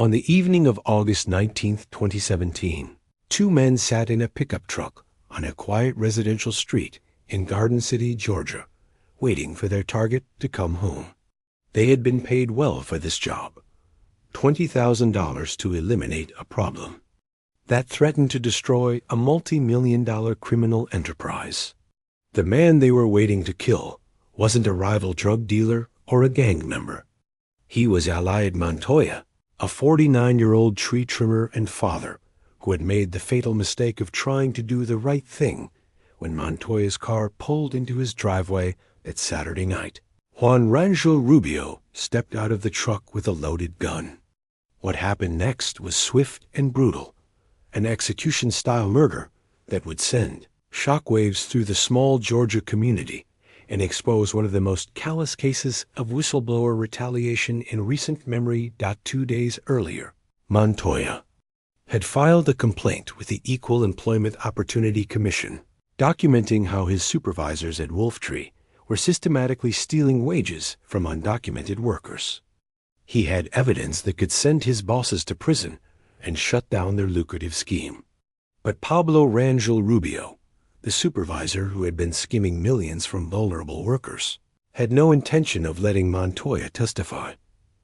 On the evening of August 19, 2017, two men sat in a pickup truck on a quiet residential street in Garden City, Georgia, waiting for their target to come home. They had been paid well for this job, $20,000 to eliminate a problem that threatened to destroy a multi-million-dollar criminal enterprise. The man they were waiting to kill wasn't a rival drug dealer or a gang member. He was Eliad Montoya, a 49-year-old tree trimmer and father who had made the fatal mistake of trying to do the right thing when Montoya's car pulled into his driveway that Saturday night. Juan Rangel Rubio stepped out of the truck with a loaded gun. What happened next was swift and brutal, an execution-style murder that would send shockwaves through the small Georgia community and expose one of the most callous cases of whistleblower retaliation in recent memory. 2 days earlier, Montoya had filed a complaint with the Equal Employment Opportunity Commission, documenting how his supervisors at Wolftree were systematically stealing wages from undocumented workers. He had evidence that could send his bosses to prison and shut down their lucrative scheme. But Pablo Rangel Rubio, the supervisor who had been skimming millions from vulnerable workers, had no intention of letting Montoya testify.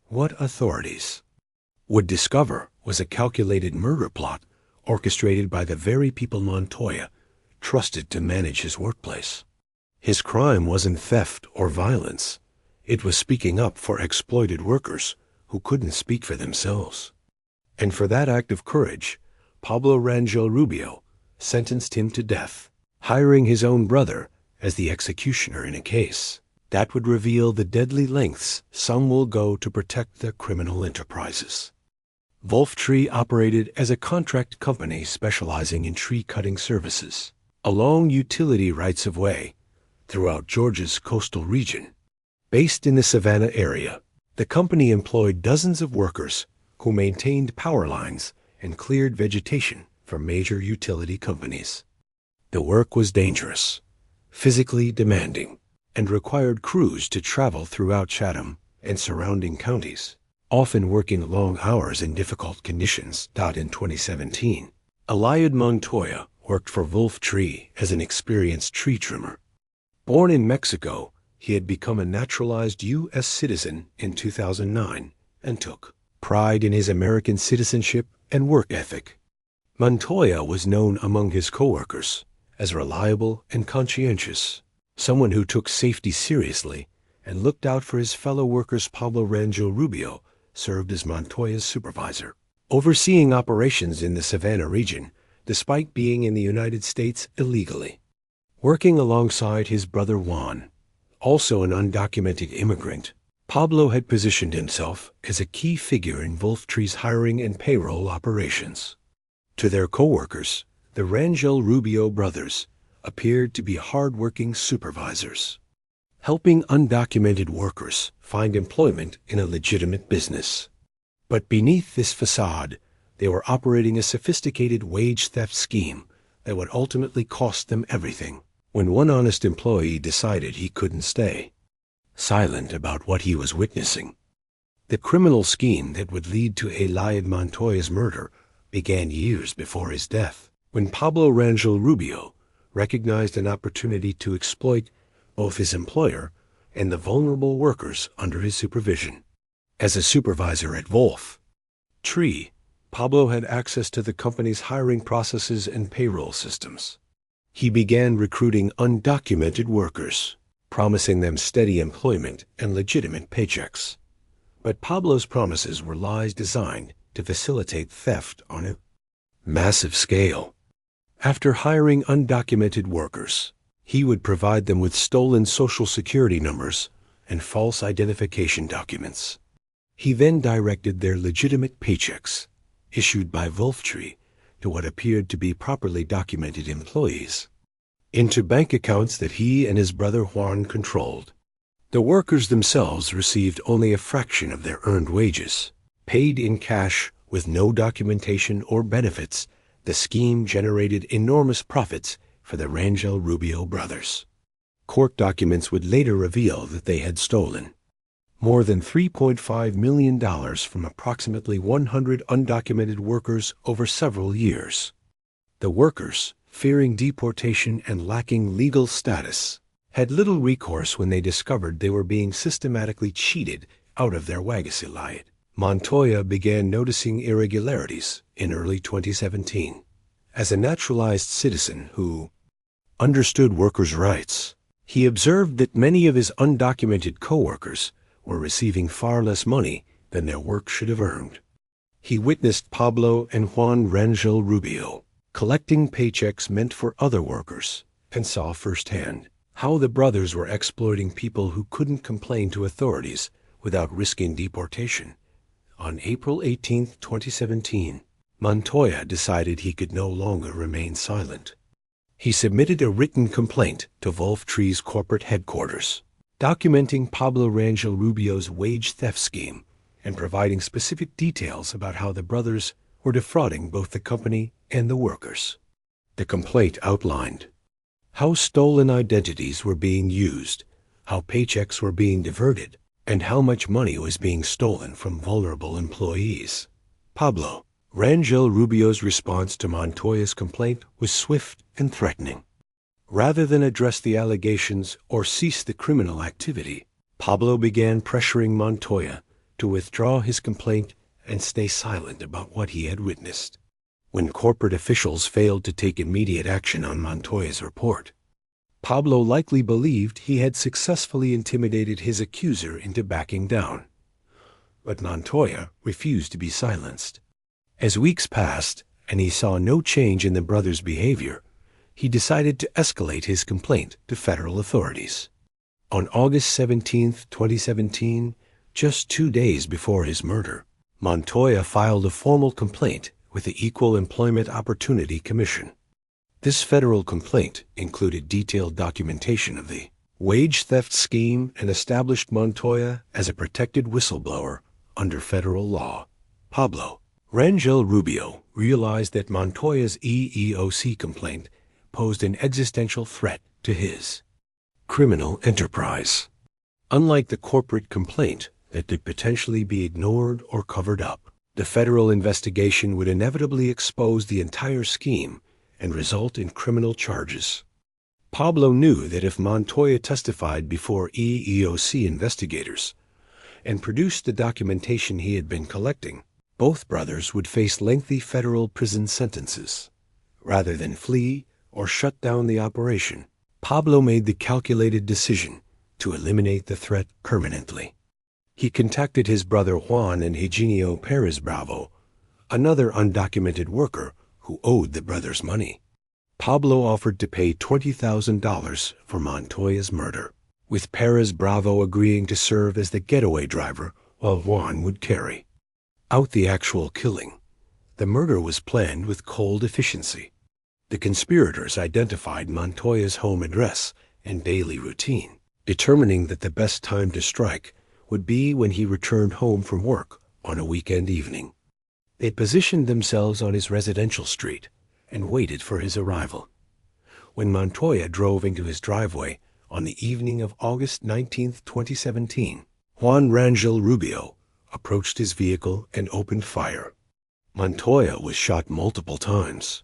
What authorities would discover was a calculated murder plot orchestrated by the very people Montoya trusted to manage his workplace. His crime wasn't theft or violence. It was speaking up for exploited workers who couldn't speak for themselves. And for that act of courage, Pablo Rangel Rubio sentenced him to death, hiring his own brother as the executioner in a case that would reveal the deadly lengths some will go to protect their criminal enterprises. Wolftree operated as a contract company specializing in tree-cutting services along utility rights-of-way throughout Georgia's coastal region. Based in the Savannah area, the company employed dozens of workers who maintained power lines and cleared vegetation for major utility companies. The work was dangerous, physically demanding, and required crews to travel throughout Chatham and surrounding counties, often working long hours in difficult conditions. In 2017, Eliad Montoya worked for Wolftree as an experienced tree trimmer. Born in Mexico, he had become a naturalized U.S. citizen in 2009 and took pride in his American citizenship and work ethic. Montoya was known among his coworkers as reliable and conscientious, someone who took safety seriously and looked out for his fellow workers. Pablo Rangel Rubio served as Montoya's supervisor, overseeing operations in the Savannah region despite being in the United States illegally. Working alongside his brother Juan, also an undocumented immigrant, Pablo had positioned himself as a key figure in Wolftree's hiring and payroll operations. To their coworkers, the Rangel Rubio brothers appeared to be hard-working supervisors, helping undocumented workers find employment in a legitimate business. But beneath this facade, they were operating a sophisticated wage theft scheme that would ultimately cost them everything when one honest employee decided he couldn't stay silent about what he was witnessing. The criminal scheme that would lead to Eliad Montoya's murder began years before his death, when Pablo Rangel Rubio recognized an opportunity to exploit both his employer and the vulnerable workers under his supervision. As a supervisor at Wolftree, Pablo had access to the company's hiring processes and payroll systems. He began recruiting undocumented workers, promising them steady employment and legitimate paychecks. But Pablo's promises were lies designed to facilitate theft on a massive scale. After hiring undocumented workers, he would provide them with stolen Social Security numbers and false identification documents. He then directed their legitimate paychecks, issued by Wolftree, to what appeared to be properly documented employees, into bank accounts that he and his brother Juan controlled. The workers themselves received only a fraction of their earned wages. Paid in cash with no documentation or benefits, the scheme generated enormous profits for the Rangel Rubio brothers. Court documents would later reveal that they had stolen more than $3.5 million from approximately 100 undocumented workers over several years. The workers, fearing deportation and lacking legal status, had little recourse when they discovered they were being systematically cheated out of their wagasilayat. Montoya began noticing irregularities in early 2017. As a naturalized citizen who understood workers' rights, he observed that many of his undocumented co-workers were receiving far less money than their work should have earned. He witnessed Pablo and Juan Rangel Rubio collecting paychecks meant for other workers and saw firsthand how the brothers were exploiting people who couldn't complain to authorities without risking deportation. On April 18, 2017, Montoya decided he could no longer remain silent. He submitted a written complaint to Wolftree's corporate headquarters, documenting Pablo Rangel Rubio's wage theft scheme and providing specific details about how the brothers were defrauding both the company and the workers. The complaint outlined how stolen identities were being used, how paychecks were being diverted, and how much money was being stolen from vulnerable employees. Pablo Rangel Rubio's response to Montoya's complaint was swift and threatening. Rather than address the allegations or cease the criminal activity, Pablo began pressuring Montoya to withdraw his complaint and stay silent about what he had witnessed. When corporate officials failed to take immediate action on Montoya's report, Pablo likely believed he had successfully intimidated his accuser into backing down. But Montoya refused to be silenced. As weeks passed and he saw no change in the brothers' behavior, he decided to escalate his complaint to federal authorities. On August 17, 2017, just 2 days before his murder, Montoya filed a formal complaint with the Equal Employment Opportunity Commission. This federal complaint included detailed documentation of the wage theft scheme and established Montoya as a protected whistleblower under federal law. Pablo Rangel Rubio realized that Montoya's EEOC complaint posed an existential threat to his criminal enterprise. Unlike the corporate complaint that could potentially be ignored or covered up, the federal investigation would inevitably expose the entire scheme and result in criminal charges. Pablo knew that if Montoya testified before EEOC investigators and produced the documentation he had been collecting, both brothers would face lengthy federal prison sentences. Rather than flee or shut down the operation, Pablo made the calculated decision to eliminate the threat permanently. He contacted his brother Juan and Eugenio Perez Bravo, another undocumented worker who owed the brothers money. Pablo offered to pay $20,000 for Montoya's murder, with Perez Bravo agreeing to serve as the getaway driver while Juan would carry out the actual killing. The murder was planned with cold efficiency. The conspirators identified Montoya's home address and daily routine, determining that the best time to strike would be when he returned home from work on a weekend evening. They positioned themselves on his residential street and waited for his arrival. When Montoya drove into his driveway on the evening of August 19, 2017, Juan Rangel Rubio approached his vehicle and opened fire. Montoya was shot multiple times,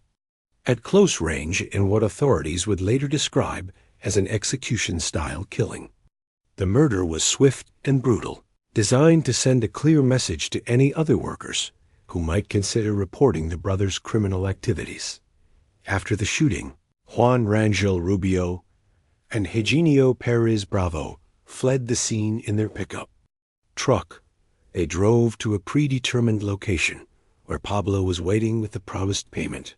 at close range in what authorities would later describe as an execution-style killing. The murder was swift and brutal, designed to send a clear message to any other workers who might consider reporting the brothers' criminal activities. After the shooting, Juan Rangel Rubio and Eugenio Perez Bravo fled the scene in their pickup truck. They drove to a predetermined location where Pablo was waiting with the promised payment.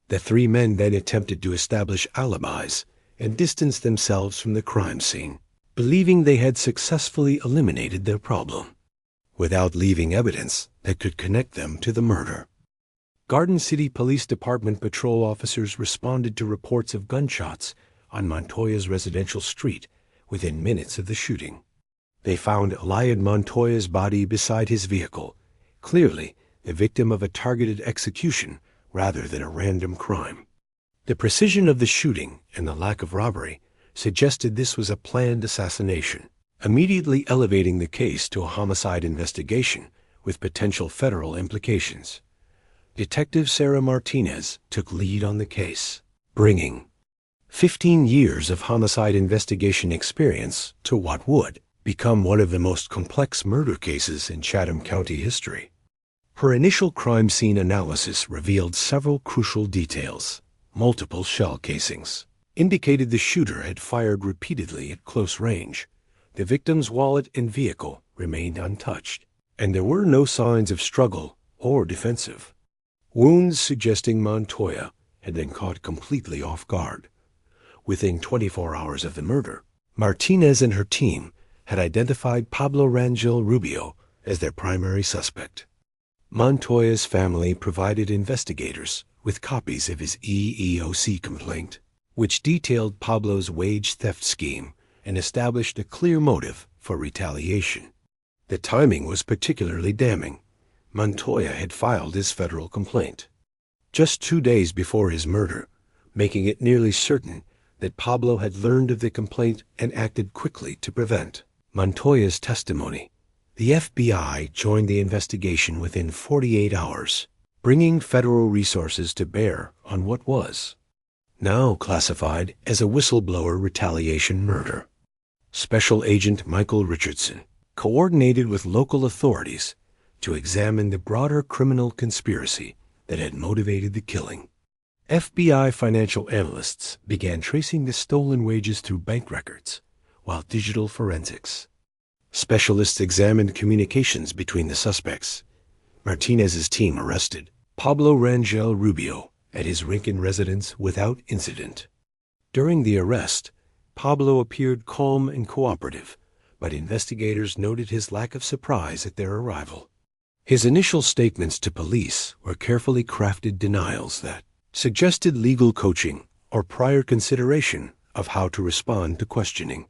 The three men then attempted to establish alibis and distance themselves from the crime scene, believing they had successfully eliminated their problem, without leaving evidence that could connect them to the murder. Garden City Police Department patrol officers responded to reports of gunshots on Montoya's residential street within minutes of the shooting. They found Eliad Montoya's body beside his vehicle, clearly the victim of a targeted execution rather than a random crime. The precision of the shooting and the lack of robbery suggested this was a planned assassination. immediately elevating the case to a homicide investigation with potential federal implications. Detective Sarah Martinez took lead on the case, bringing 15 years of homicide investigation experience to what would become one of the most complex murder cases in Chatham County history. Her initial crime scene analysis revealed several crucial details. Multiple shell casings indicated the shooter had fired repeatedly at close range. The victim's wallet and vehicle remained untouched, and there were no signs of struggle or defensive wounds suggesting Montoya had been caught completely off guard. Within 24 hours of the murder, Martinez and her team had identified Pablo Rangel Rubio as their primary suspect. Montoya's family provided investigators with copies of his EEOC complaint, which detailed Pablo's wage theft scheme and established a clear motive for retaliation. The timing was particularly damning. Montoya had filed his federal complaint just 2 days before his murder, making it nearly certain that Pablo had learned of the complaint and acted quickly to prevent Montoya's testimony. The FBI joined the investigation within 48 hours, bringing federal resources to bear on what was now classified as a whistleblower retaliation murder. Special Agent Michael Richardson coordinated with local authorities to examine the broader criminal conspiracy that had motivated the killing. FBI financial analysts began tracing the stolen wages through bank records, while digital forensics specialists examined communications between the suspects. Martinez's team arrested Pablo Rangel Rubio at his Rincon residence without incident. During the arrest, Pablo appeared calm and cooperative, but investigators noted his lack of surprise at their arrival. His initial statements to police were carefully crafted denials that suggested legal coaching or prior consideration of how to respond to questioning.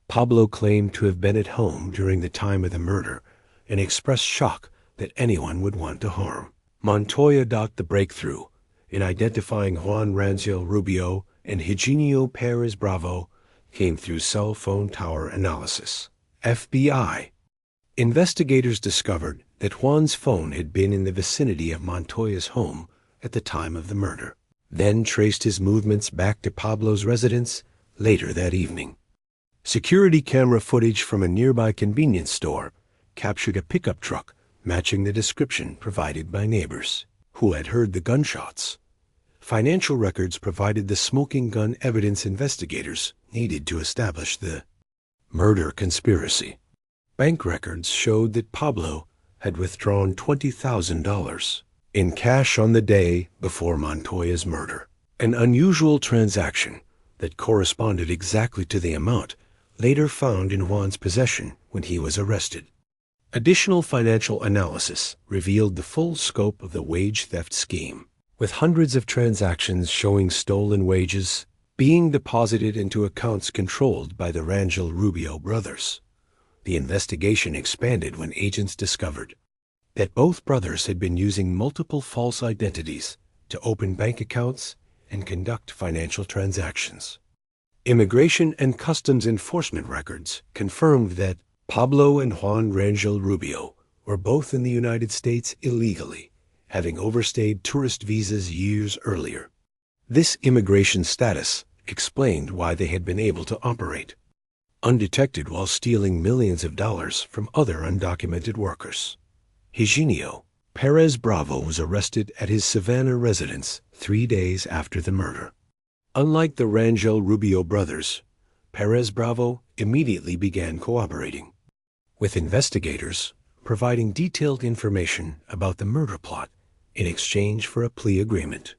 Pablo claimed to have been at home during the time of the murder and expressed shock that anyone would want to harm. Montoya docked the breakthrough in identifying Juan Rangel Rubio and Eugenio Perez Bravo came through cell phone tower analysis. FBI investigators discovered that Juan's phone had been in the vicinity of Montoya's home at the time of the murder, then traced his movements back to Pablo's residence later that evening. Security camera footage from a nearby convenience store captured a pickup truck matching the description provided by neighbors who had heard the gunshots. Financial records provided the smoking gun evidence investigators needed to establish the murder conspiracy. Bank records showed that Pablo had withdrawn $20,000 in cash on the day before Montoya's murder, an unusual transaction that corresponded exactly to the amount later found in Juan's possession when he was arrested. Additional financial analysis revealed the full scope of the wage theft scheme, with hundreds of transactions showing stolen wages being deposited into accounts controlled by the Rangel Rubio brothers. The investigation expanded when agents discovered that both brothers had been using multiple false identities to open bank accounts and conduct financial transactions. Immigration and Customs Enforcement records confirmed that Pablo and Juan Rangel Rubio were both in the United States illegally, having overstayed tourist visas years earlier. This immigration status explained why they had been able to operate undetected while stealing millions of dollars from other undocumented workers. Eugenio Perez Bravo was arrested at his Savannah residence 3 days after the murder. Unlike the Rangel Rubio brothers, Perez Bravo immediately began cooperating with investigators, providing detailed information about the murder plot in exchange for a plea agreement.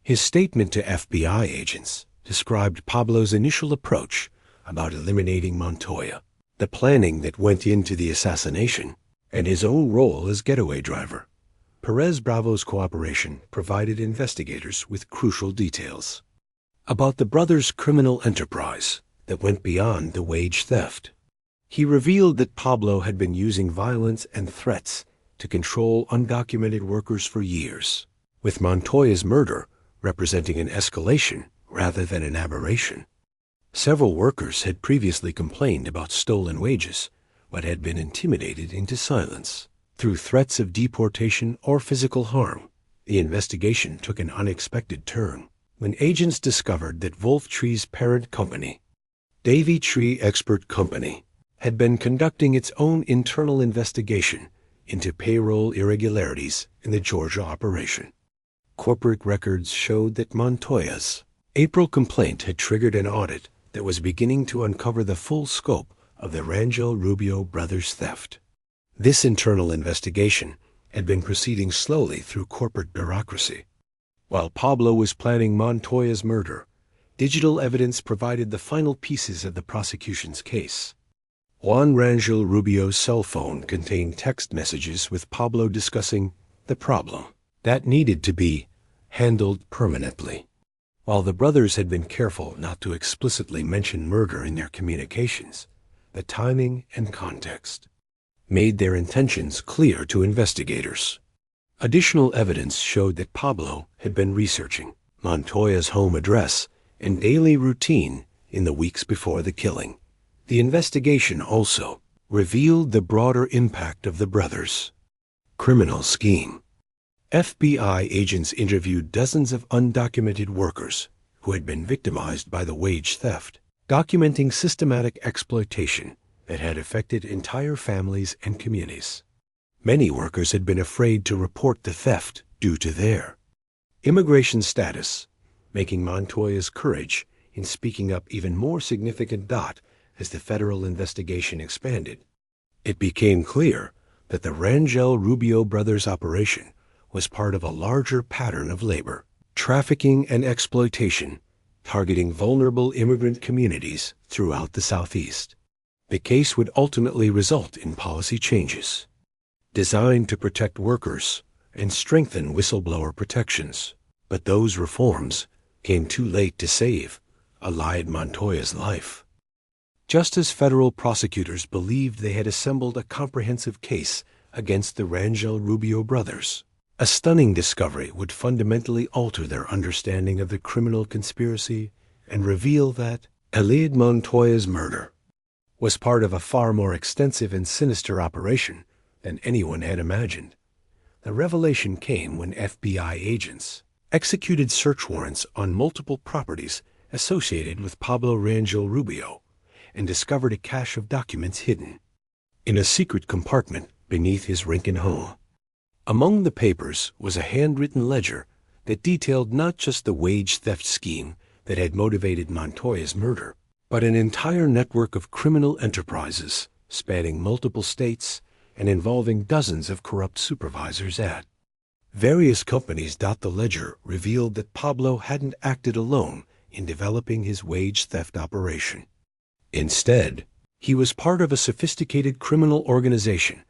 His statement to FBI agents described Pablo's initial approach about eliminating Montoya, the planning that went into the assassination, and his own role as getaway driver. Perez Bravo's cooperation provided investigators with crucial details about the brothers' criminal enterprise that went beyond the wage theft. He revealed that Pablo had been using violence and threats to control undocumented workers for years, with Montoya's murder representing an escalation rather than an aberration. Several workers had previously complained about stolen wages, but had been intimidated into silence. Through threats of deportation or physical harm, the investigation took an unexpected turn when agents discovered that Wolf Tree's parent company, Davy Tree Expert Company, had been conducting its own internal investigation into payroll irregularities in the Georgia operation. Corporate records showed that Montoya's April complaint had triggered an audit that was beginning to uncover the full scope of the Rangel Rubio brothers' theft. This internal investigation had been proceeding slowly through corporate bureaucracy. While Pablo was planning Montoya's murder, digital evidence provided the final pieces of the prosecution's case. Juan Rangel Rubio's cell phone contained text messages with Pablo discussing the problem that needed to be handled permanently. While the brothers had been careful not to explicitly mention murder in their communications, the timing and context made their intentions clear to investigators. Additional evidence showed that Pablo had been researching Montoya's home address and daily routine in the weeks before the killing. The investigation also revealed the broader impact of the brothers' criminal scheme. FBI agents interviewed dozens of undocumented workers who had been victimized by the wage theft, documenting systematic exploitation that had affected entire families and communities. Many workers had been afraid to report the theft due to their immigration status, making Montoya's courage in speaking up even more significant as the federal investigation expanded. It became clear that the Rangel Rubio brothers' operation was part of a larger pattern of labor, trafficking, and exploitation targeting vulnerable immigrant communities throughout the Southeast. The case would ultimately result in policy changes designed to protect workers and strengthen whistleblower protections. But those reforms came too late to save Allied Montoya's life. Just as federal prosecutors believed they had assembled a comprehensive case against the Rangel Rubio brothers, a stunning discovery would fundamentally alter their understanding of the criminal conspiracy and reveal that Allied Montoya's murder was part of a far more extensive and sinister operation than anyone had imagined. The revelation came when FBI agents executed search warrants on multiple properties associated with Pablo Rangel Rubio and discovered a cache of documents hidden in a secret compartment beneath his Rincon home. Among the papers was a handwritten ledger that detailed not just the wage theft scheme that had motivated Montoya's murder, but an entire network of criminal enterprises spanning multiple states and involving dozens of corrupt supervisors at various companies. The ledger revealed that Pablo hadn't acted alone in developing his wage theft operation. Instead, he was part of a sophisticated criminal organization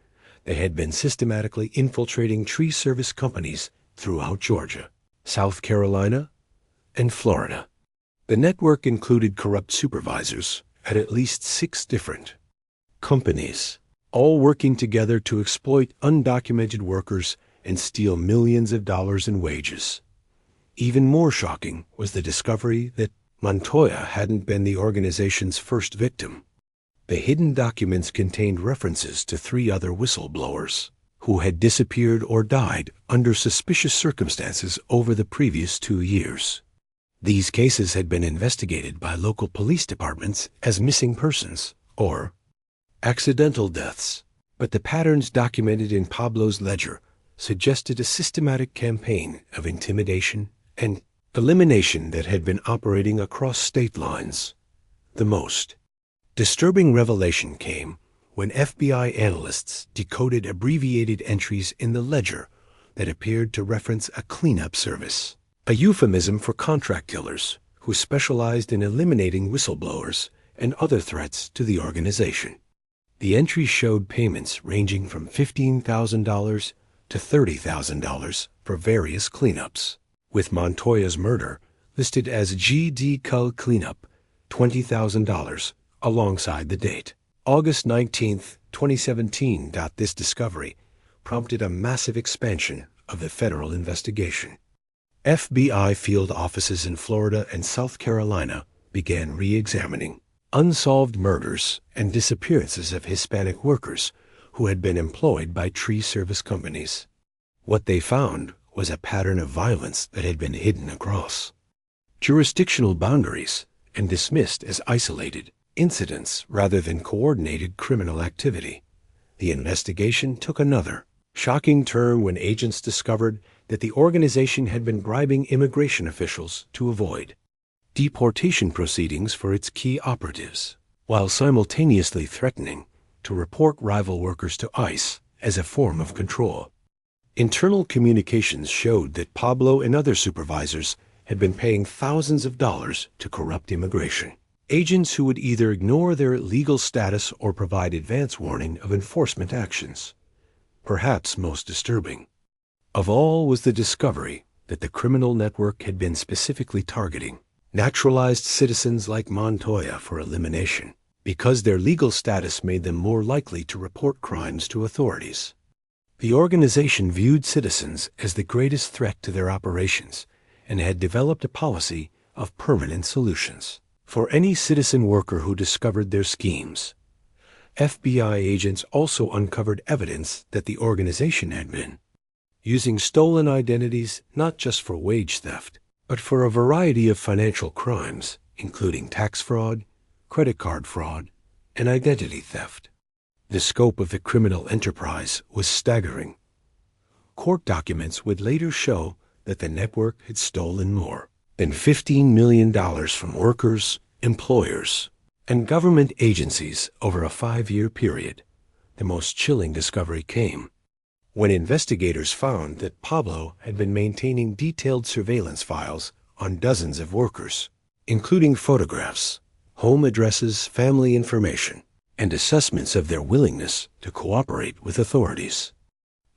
that had been systematically infiltrating tree service companies throughout Georgia, South Carolina, and Florida. The network included corrupt supervisors at least 6 different companies, all working together to exploit undocumented workers and steal millions of dollars in wages. Even more shocking was the discovery that Montoya hadn't been the organization's first victim. The hidden documents contained references to 3 other whistleblowers who had disappeared or died under suspicious circumstances over the previous 2 years. These cases had been investigated by local police departments as missing persons or accidental deaths, but the patterns documented in Pablo's ledger suggested a systematic campaign of intimidation and elimination that had been operating across state lines. The most disturbing revelation came when FBI analysts decoded abbreviated entries in the ledger that appeared to reference a cleanup service, a euphemism for contract killers who specialized in eliminating whistleblowers and other threats to the organization. The entries showed payments ranging from $15,000 to $30,000 for various cleanups, with Montoya's murder listed as GD Cull Cleanup, $20,000, alongside the date, August 19, 2017. This discovery prompted a massive expansion of the federal investigation. FBI field offices in Florida and South Carolina began re-examining unsolved murders and disappearances of Hispanic workers who had been employed by tree service companies. What they found was a pattern of violence that had been hidden across jurisdictional boundaries and dismissed as isolated incidents rather than coordinated criminal activity. The investigation took another shocking turn when agents discovered that the organization had been bribing immigration officials to avoid deportation proceedings for its key operatives, while simultaneously threatening to report rival workers to ICE as a form of control. Internal communications showed that Pablo and other supervisors had been paying thousands of dollars to corrupt immigration agents who would either ignore their legal status or provide advance warning of enforcement actions. Perhaps most disturbing of all was the discovery that the criminal network had been specifically targeting naturalized citizens like Montoya for elimination because their legal status made them more likely to report crimes to authorities. The organization viewed citizens as the greatest threat to their operations and had developed a policy of permanent solutions for any citizen worker who discovered their schemes. FBI agents also uncovered evidence that the organization had been using stolen identities not just for wage theft, but for a variety of financial crimes, including tax fraud, credit card fraud, and identity theft. The scope of the criminal enterprise was staggering. Court documents would later show that the network had stolen more than $15 million from workers, employers, and government agencies over a 5-year period. The most chilling discovery came when investigators found that Pablo had been maintaining detailed surveillance files on dozens of workers, including photographs, home addresses, family information, and assessments of their willingness to cooperate with authorities.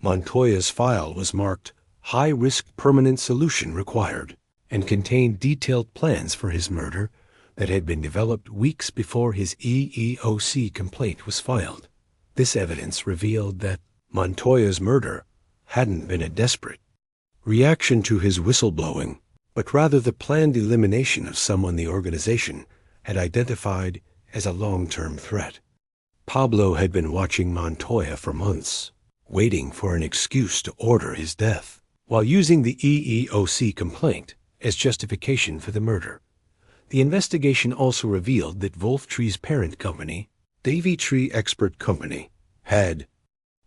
Montoya's file was marked High-Risk Permanent Solution Required and contained detailed plans for his murder that had been developed weeks before his EEOC complaint was filed. This evidence revealed that Montoya's murder hadn't been a desperate reaction to his whistleblowing, but rather the planned elimination of someone the organization had identified as a long-term threat. Pablo had been watching Montoya for months, waiting for an excuse to order his death, while using the EEOC complaint as justification for the murder. The investigation also revealed that Wolftree's parent company, Davy Tree Expert Company, had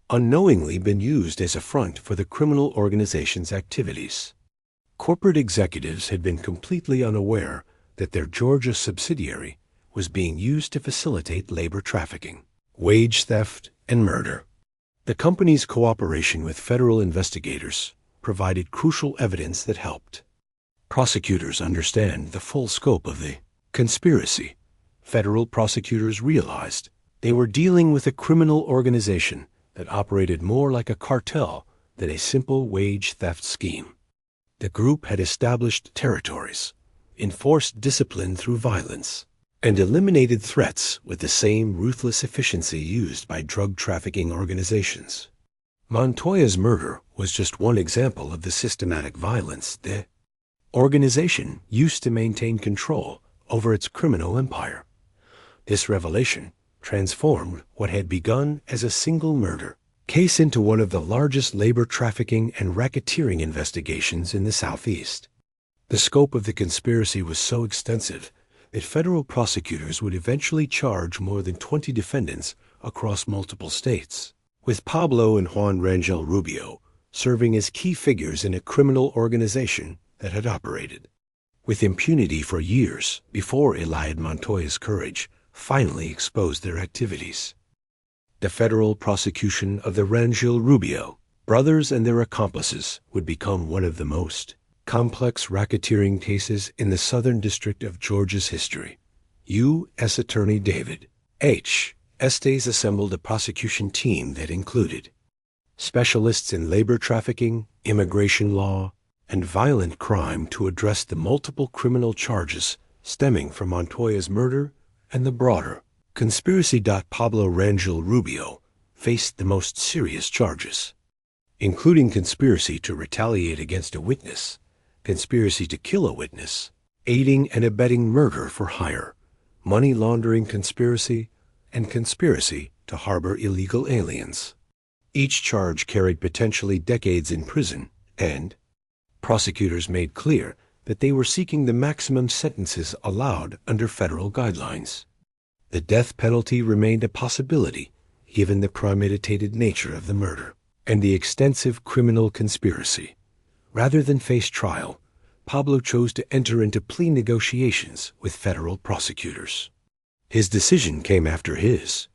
unknowingly been used as a front for the criminal organization's activities. Corporate executives had been completely unaware that their Georgia subsidiary was being used to facilitate labor trafficking, wage theft, and murder. The company's cooperation with federal investigators provided crucial evidence that helped prosecutors understand the full scope of the conspiracy. Federal prosecutors realized they were dealing with a criminal organization that operated more like a cartel than a simple wage theft scheme. The group had established territories, enforced discipline through violence, and eliminated threats with the same ruthless efficiency used by drug trafficking organizations. Montoya's murder was just one example of the systematic violence the organization used to maintain control over its criminal empire. This revelation transformed what had begun as a single murder case into one of the largest labor trafficking and racketeering investigations in the Southeast. The scope of the conspiracy was so extensive that federal prosecutors would eventually charge more than 20 defendants across multiple states, with Pablo and Juan Rangel Rubio serving as key figures in a criminal organization that had operated with impunity for years before Eliad Montoya's courage finally exposed their activities. The federal prosecution of the Rangel Rubio brothers and their accomplices would become one of the most complex racketeering cases in the Southern District of Georgia's history. U.S. Attorney David H. Estes assembled a prosecution team that included specialists in labor trafficking, immigration law, and violent crime to address the multiple criminal charges stemming from Montoya's murder and the broader conspiracy. Pablo Rangel Rubio faced the most serious charges, including conspiracy to retaliate against a witness, conspiracy to kill a witness, aiding and abetting murder for hire, money laundering conspiracy, and conspiracy to harbor illegal aliens. Each charge carried potentially decades in prison, and prosecutors made clear that they were seeking the maximum sentences allowed under federal guidelines. The death penalty remained a possibility given the premeditated nature of the murder and the extensive criminal conspiracy. Rather than face trial, Pablo chose to enter into plea negotiations with federal prosecutors. His decision came after his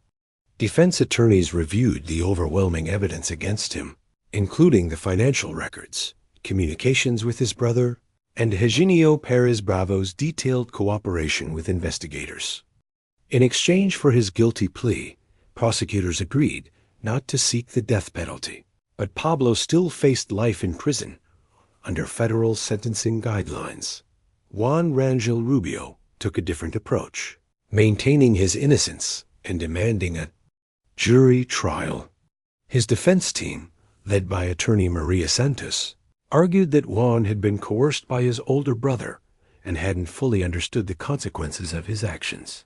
defense attorneys reviewed the overwhelming evidence against him, including the financial records, communications with his brother, and Eugenio Perez Bravo's detailed cooperation with investigators. In exchange for his guilty plea, prosecutors agreed not to seek the death penalty, but Pablo still faced life in prison under federal sentencing guidelines. Juan Rangel Rubio took a different approach, maintaining his innocence and demanding a jury trial. His defense team, led by attorney Maria Santos, argued that Juan had been coerced by his older brother and hadn't fully understood the consequences of his actions.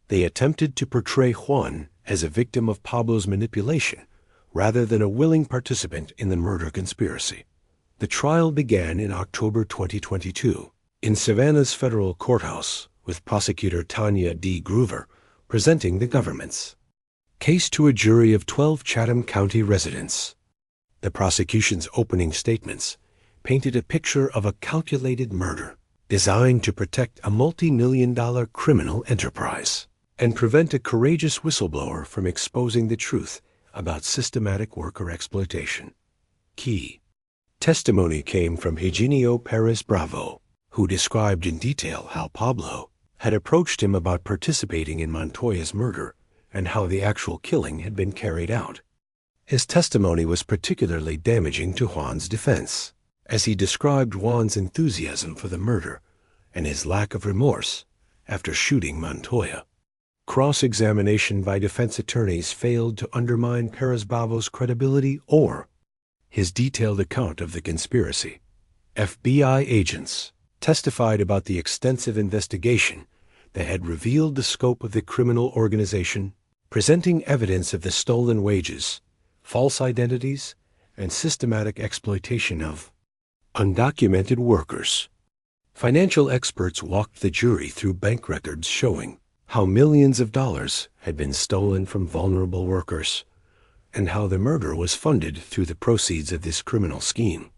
They attempted to portray Juan as a victim of Pablo's manipulation rather than a willing participant in the murder conspiracy. The trial began in October 2022 in Savannah's federal courthouse, with prosecutor Tanya D. Groover presenting the government's case to a jury of 12 Chatham County residents. The prosecution's opening statements painted a picture of a calculated murder designed to protect a multi-million-dollar criminal enterprise and prevent a courageous whistleblower from exposing the truth about systematic worker exploitation. Key testimony came from Eugenio Perez Bravo, who described in detail how Pablo had approached him about participating in Montoya's murder and how the actual killing had been carried out. His testimony was particularly damaging to Juan's defense, as he described Juan's enthusiasm for the murder and his lack of remorse after shooting Montoya. Cross-examination by defense attorneys failed to undermine Perez Bravo's credibility or his detailed account of the conspiracy. FBI agents testified about the extensive investigation that had revealed the scope of the criminal organization, presenting evidence of the stolen wages, false identities, and systematic exploitation of undocumented workers. Financial experts walked the jury through bank records showing how millions of dollars had been stolen from vulnerable workers and how the murder was funded through the proceeds of this criminal scheme.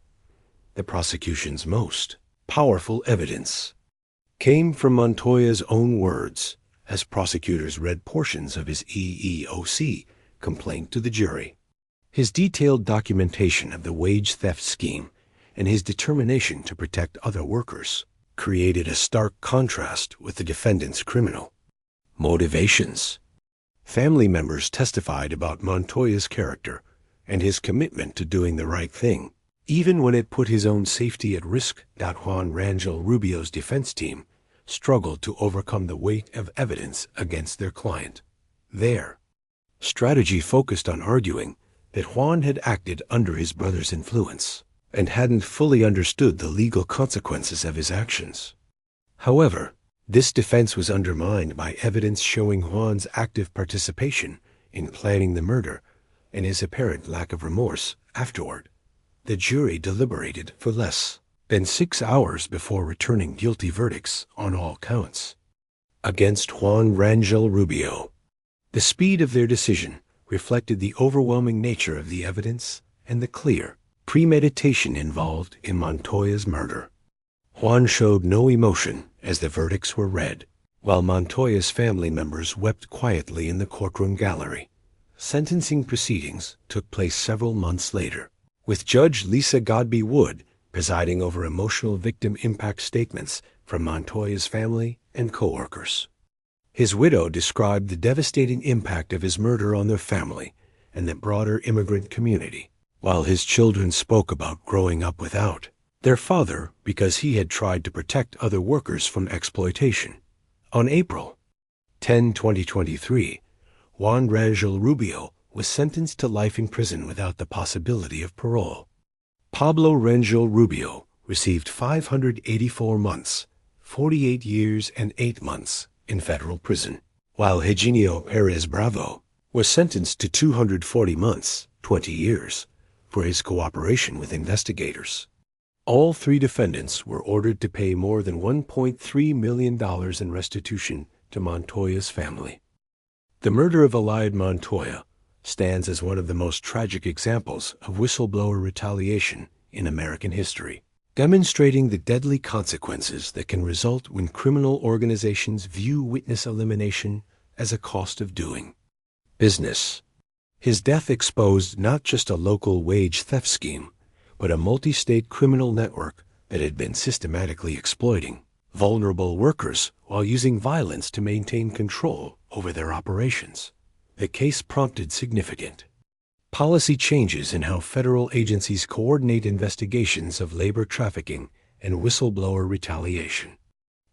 The prosecution's most powerful evidence came from Montoya's own words as prosecutors read portions of his EEOC complaint to the jury. His detailed documentation of the wage theft scheme and his determination to protect other workers created a stark contrast with the defendant's criminal motivations. Family members testified about Montoya's character and his commitment to doing the right thing, even when it put his own safety at risk. Juan Rangel Rubio's defense team struggled to overcome the weight of evidence against their client. Their strategy focused on arguing that Juan had acted under his brother's influence and hadn't fully understood the legal consequences of his actions. However, this defense was undermined by evidence showing Juan's active participation in planning the murder and his apparent lack of remorse afterward. The jury deliberated for less than 6 hours before returning guilty verdicts on all counts against Juan Rangel Rubio. The speed of their decision reflected the overwhelming nature of the evidence and the clear premeditation involved in Montoya's murder. Juan showed no emotion as the verdicts were read, while Montoya's family members wept quietly in the courtroom gallery. Sentencing proceedings took place several months later, with Judge Lisa Godby Wood presiding over emotional victim impact statements from Montoya's family and coworkers. His widow described the devastating impact of his murder on their family and the broader immigrant community, while his children spoke about growing up without their father because he had tried to protect other workers from exploitation. On April 10, 2023, Juan Rangel Rubio was sentenced to life in prison without the possibility of parole. Pablo Rangel Rubio received 584 months, 48 years and 8 months in federal prison, while Eugenio Perez Bravo was sentenced to 240 months, 20 years, for his cooperation with investigators. All three defendants were ordered to pay more than $1.3 million in restitution to Montoya's family. The murder of Eliad Montoya stands as one of the most tragic examples of whistleblower retaliation in American history, demonstrating the deadly consequences that can result when criminal organizations view witness elimination as a cost of doing business. His death exposed not just a local wage theft scheme, but a multi-state criminal network that had been systematically exploiting vulnerable workers while using violence to maintain control over their operations. The case prompted significant policy changes in how federal agencies coordinate investigations of labor trafficking and whistleblower retaliation.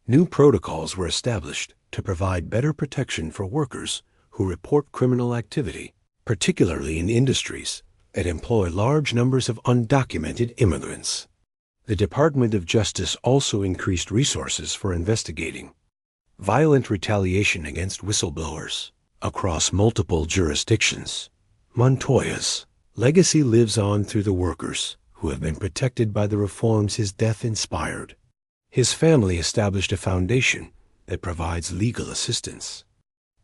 New protocols were established to provide better protection for workers who report criminal activity, particularly in industries that employ large numbers of undocumented immigrants. The Department of Justice also increased resources for investigating violent retaliation against whistleblowers across multiple jurisdictions. Montoya's legacy lives on through the workers who have been protected by the reforms his death inspired. His family established a foundation that provides legal assistance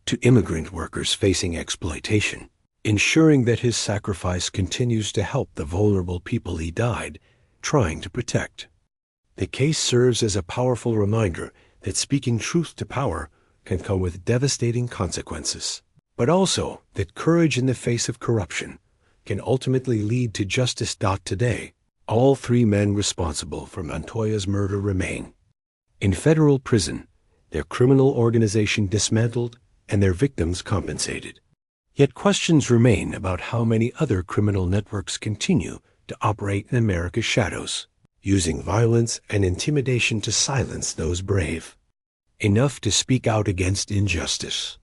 to immigrant workers facing exploitation, ensuring that his sacrifice continues to help the vulnerable people he died trying to protect. The case serves as a powerful reminder that speaking truth to power can come with devastating consequences, but also that courage in the face of corruption can ultimately lead to justice. Today, all three men responsible for Montoya's murder remain in federal prison, their criminal organization dismantled and their victims compensated. Yet questions remain about how many other criminal networks continue to operate in America's shadows, using violence and intimidation to silence those brave enough to speak out against injustice.